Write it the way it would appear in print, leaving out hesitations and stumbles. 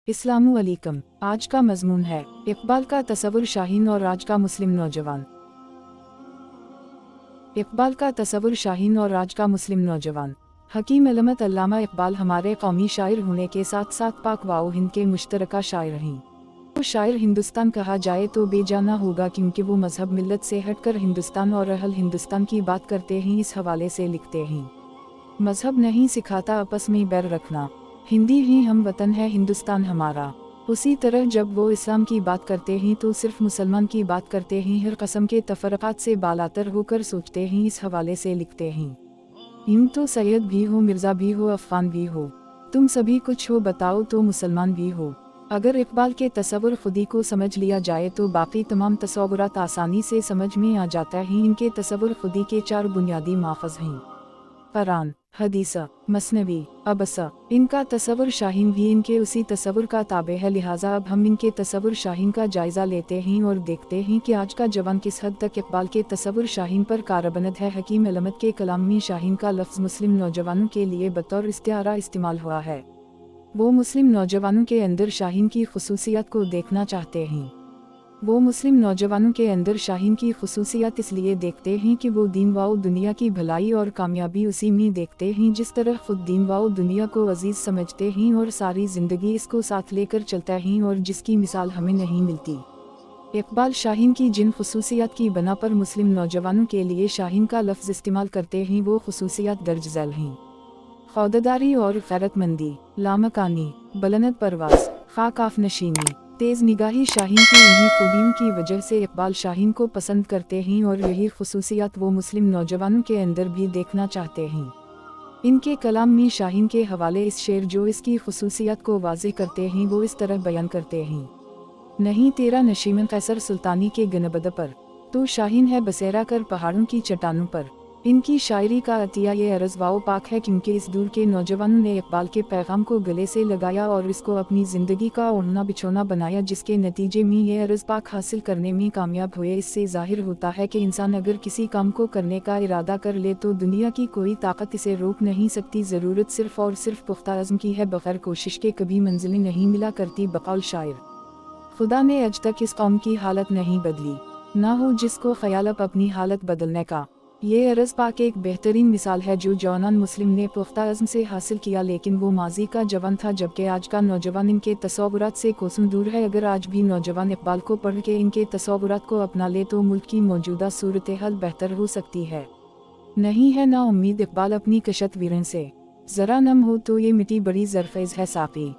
अस्सलामुअलैकुम। आज का मजमून है इकबाल का तसव्वुर शाहीन और आज का मुस्लिम नौजवान। इकबाल का तसव्वुर शाहीन और आज का मुस्लिम नौजवान। हकीम अलमत अल्लामा इकबाल हमारे कौमी शायर होने के साथ साथ पाक वाओ हिंद के मुश्तरका शायर हैं। वो शायर हिंदुस्तान कहा जाए तो बेजाना होगा, क्योंकि वो मजहब मिल्लत से हटकर हिंदुस्तान और अहल हिंदुस्तान की बात करते हैं। इस हवाले से लिखते हैं, मजहब नहीं सिखाता आपस में बैर रखना, हिंदी ही हम वतन है हिंदुस्तान हमारा। उसी तरह जब वो इस्लाम की बात करते हैं तो सिर्फ मुसलमान की बात करते हैं, हर कस्म के तफरक़ात से बालातर होकर सोचते हैं। इस हवाले से लिखते हैं, यूं तो सैयद भी हो, मिर्ज़ा भी हो, अफ़गान भी हो, तुम सभी कुछ हो, बताओ तो मुसलमान भी हो। अगर इकबाल के तसव्वुर खुदी को समझ लिया जाए तो बाकी तमाम तसव्वुरात आसानी से समझ में आ जाता है। इनके तसव्वुर खुदी के 4 बुनियादी माफ़ज़ हैं: कुरान, हदीस, मसनवी, अबसा। इनका तसव्वुर शाहीन भी इनके उसी तसव्वुर का ताबे है। लिहाजा अब हम इनके तसव्वुर शाहीन का जायज़ा लेते हैं और देखते हैं कि आज का जवान किस हद तक इकबाल के तसव्वुर शाहीन पर कारबंद है। हकीम अलमत के कलाम में शाहीन का लफ्ज़ मुस्लिम नौजवानों के लिए बतौर इस्तिआरा इस्तेमाल हुआ है। वो मुस्लिम नौजवानों के अंदर शाहीन की खुसूसियत को देखना चाहते हैं। वो मुस्लिम नौजवानों के अंदर शाहीन की खुसूसियत इसलिए देखते हैं कि वो दीन व दुनिया की भलाई और कामयाबी उसी में देखते हैं, जिस तरह खुद दीन व दुनिया को अजीज़ समझते हैं और सारी ज़िंदगी इसको साथ लेकर चलते हैं, और जिसकी मिसाल हमें नहीं मिलती। इकबाल शाहीन की जिन खुसूसियत की बना पर मुस्लिम नौजवानों के लिए शाहीन का लफ्ज़ इस्तेमाल करते हैं, वो खुसूसियत दर्ज झैल हैं: खौददारी और गैरतमंदी, लामकानी, बुलंद परवाज़, खाकाफ नशीनी, तेज़ निगाही। शाहीन की इन्हीं खूबियों की वजह से इकबाल शाहीन को पसंद करते हैं और यही खुसूसियत वो मुस्लिम नौजवानों के अंदर भी देखना चाहते हैं। इनके कलाम में शाहीन के हवाले इस शेर जो इसकी खुसूसियत को वाज़ेह करते हैं वो इस तरह बयान करते हैं: नहीं तेरा नशीमन कैसर सुल्तानी के गनबद पर, तो शाहीन है बसेरा कर पहाड़ों की चट्टानों पर। इनकी शायरी का अतिया ये अर्ज़ वाओ पाक है, क्योंकि इस दूर के नौजवानों ने इकबाल के पैगाम को गले से लगाया और इसको अपनी ज़िंदगी का ओढ़ना बिछोना बनाया, जिसके नतीजे में ये अर्ज़ पाक हासिल करने में कामयाब हुए। इससे ज़ाहिर होता है कि इंसान अगर किसी काम को करने का इरादा कर ले तो दुनिया की कोई ताकत इसे रोक नहीं सकती। ज़रूरत सिर्फ़ और सिर्फ पुख्ता अज़्म की है, बग़ैर कोशिश के कभी मंजिलें नहीं मिला करती। बक़ौल शायर, खुदा ने आज तक इस कौम की हालत नहीं बदली, ना हो जिसको ख़याल अब अपनी हालत बदलने का। ये अर्ज़ पाक एक बेहतरीन मिसाल है जो जवान मुस्लिम ने पुख्ता अज़्म से हासिल किया, लेकिन वो माजी का जवान था, जबकि आज का नौजवान इनके तसव्वुरात से कोसों दूर है। अगर आज भी नौजवान इकबाल को पढ़ के इनके तसव्वुरात को अपना ले तो मुल्क की मौजूदा सूरत हाल बेहतर हो सकती है। नहीं है ना उम्मीद इकबाल अपनी कशत वीरन से, ज़रा नम हो तो ये मिट्टी बड़ी ज़रफ़ेज़ है साफ़ी।